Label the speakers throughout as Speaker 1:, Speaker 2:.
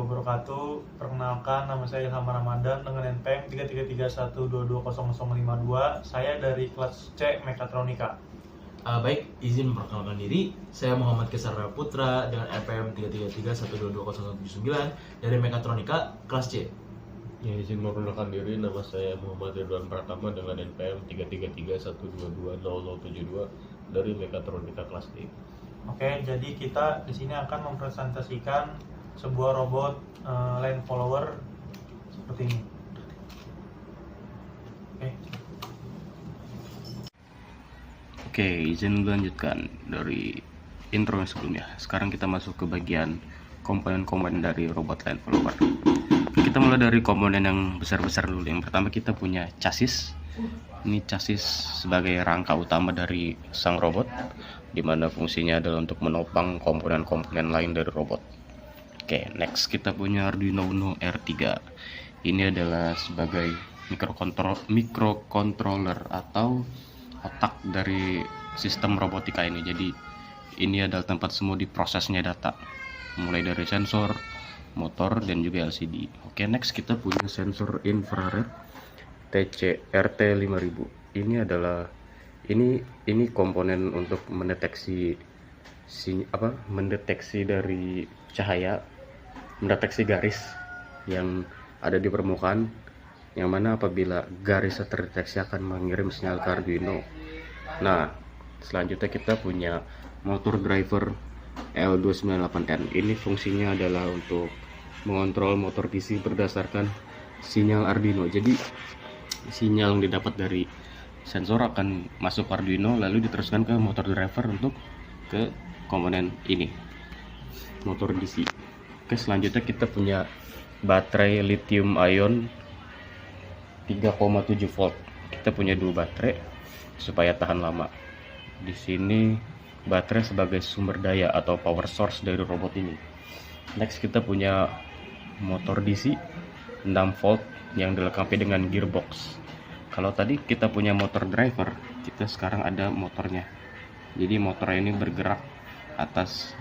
Speaker 1: wabarakatuh. Perkenalkan, nama saya Ilham Ramadan dengan NPM 333122052. Saya dari kelas C Mekatronika.
Speaker 2: Baik, izin memperkenalkan diri. Saya Muhammad Kesara Putra dengan NPM 333122079 dari Mekatronika kelas C.
Speaker 3: Ya, izin memperkenalkan diri, nama saya Muhammad Ridwan Pratama dengan NPM 333122072 dari Mekatronika kelas D.
Speaker 1: Oke, jadi kita di sini akan mempresentasikan sebuah robot land follower seperti ini.
Speaker 4: Oke, izin melanjutkan dari intro yang sebelumnya. Sekarang kita masuk ke bagian komponen-komponen dari robot land follower. Kita mulai dari komponen yang besar-besar dulu. Yang pertama kita punya chassis. Ini chassis sebagai rangka utama dari sang robot, di mana fungsinya adalah untuk menopang komponen-komponen lain dari robot. Oke, next kita punya Arduino Uno R3. Ini adalah sebagai microcontroller atau otak dari sistem robotika ini. Jadi ini adalah tempat semua diprosesnya data, mulai dari sensor, motor, dan juga LCD. Oke, next kita punya sensor infrared TC-RT5000. Ini komponen untuk mendeteksi dari cahaya, mendeteksi garis yang ada di permukaan, yang mana apabila garis terdeteksi akan mengirim sinyal ke Arduino. Nah, selanjutnya kita punya motor driver L298N. Ini fungsinya adalah untuk mengontrol motor DC berdasarkan sinyal Arduino. Jadi sinyal yang didapat dari sensor akan masuk ke Arduino, lalu diteruskan ke motor driver untuk ke komponen ini, motor DC. Oke, selanjutnya kita punya baterai lithium ion 3,7 volt. Kita punya dua baterai supaya tahan lama. Di sini baterai sebagai sumber daya atau power source dari robot ini. Next kita punya motor DC 6 volt yang dilengkapi dengan gearbox. Kalau tadi kita punya motor driver, kita sekarang ada motornya. Jadi motor ini bergerak atas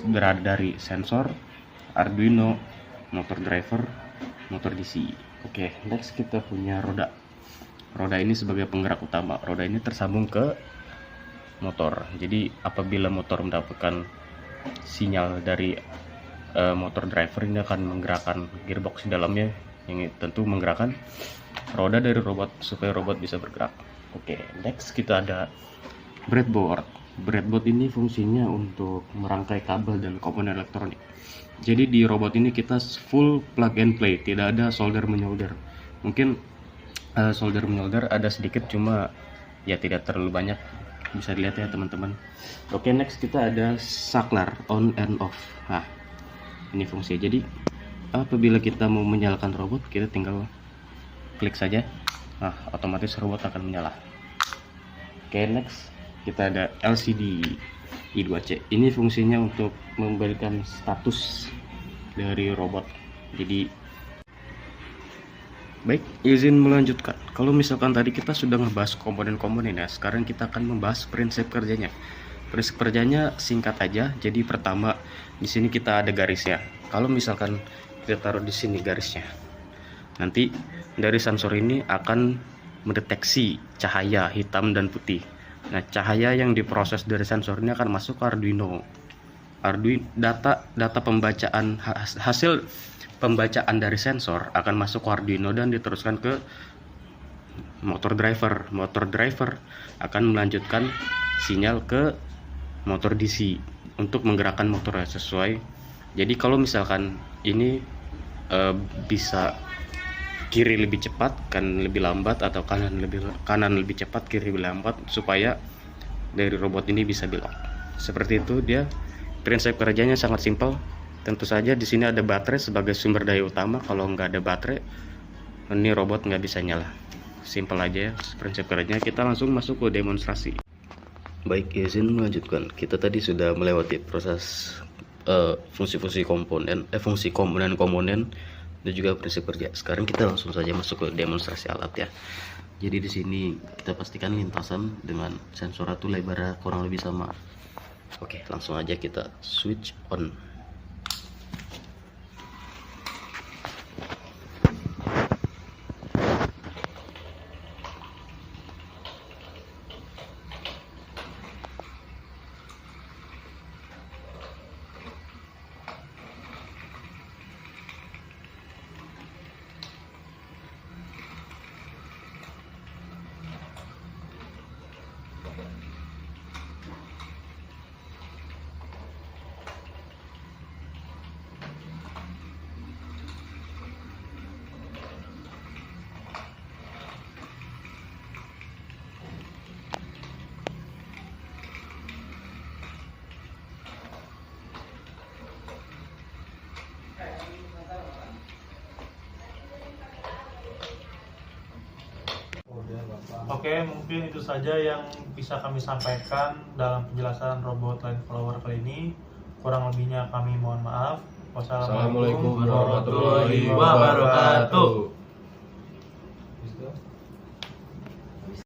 Speaker 4: berada dari sensor, Arduino, motor driver, motor DC. Oke, next kita punya roda. Roda ini sebagai penggerak utama. Roda ini tersambung ke motor. Jadi apabila motor mendapatkan sinyal dari motor driver, ini akan menggerakkan gearbox di dalamnya, yang tentu menggerakkan roda dari robot supaya robot bisa bergerak. Oke, next kita ada breadboard. Breadboard ini fungsinya untuk merangkai kabel dan komponen elektronik. Jadi di robot ini kita full plug and play, tidak ada solder menyolder. Mungkin solder menyolder ada sedikit, cuma ya tidak terlalu banyak, bisa dilihat ya teman-teman. Oke, next kita ada saklar on and off. Nah, ini fungsi. Jadi apabila kita mau menyalakan robot, kita tinggal klik saja, nah otomatis robot akan menyala. Oke, next kita ada LCD I2C. Ini fungsinya untuk memberikan status dari robot. Jadi baik, izin melanjutkan. Kalau misalkan tadi kita sudah ngebahas komponen-komponen ya, sekarang kita akan membahas prinsip kerjanya. Prinsip kerjanya singkat aja. Jadi pertama, di sini kita ada garisnya. Kalau misalkan kita taruh di sini garisnya, nanti dari sensor ini akan mendeteksi cahaya hitam dan putih. Nah, cahaya yang diproses dari sensor ini akan masuk ke Arduino. Data pembacaan, hasil pembacaan dari sensor akan masuk ke Arduino dan diteruskan ke motor driver. Motor driver akan melanjutkan sinyal ke motor DC untuk menggerakkan motornya sesuai. Jadi kalau misalkan ini bisa kiri lebih cepat, kanan lebih lambat, atau kanan lebih cepat, kiri lebih lambat, supaya dari robot ini bisa belok. Seperti itu dia. Prinsip kerjanya sangat simpel. Tentu saja di sini ada baterai sebagai sumber daya utama. Kalau nggak ada baterai, ini robot nggak bisa nyala. Simpel aja ya prinsip kerjanya. Kita langsung masuk ke demonstrasi. Baik, izin melanjutkan. Kita tadi sudah melewati proses fungsi komponen-komponen dan juga prinsip kerja. Sekarang kita langsung saja masuk ke demonstrasi alat ya. Jadi di sini kita pastikan lintasan dengan sensor itu lebarnya kurang lebih sama. Oke, langsung aja kita switch on.
Speaker 1: Oke, mungkin itu saja yang bisa kami sampaikan dalam penjelasan robot line follower kali ini. Kurang lebihnya kami mohon maaf.
Speaker 3: Assalamualaikum warahmatullahi
Speaker 2: warahmatullahi wabarakatuh.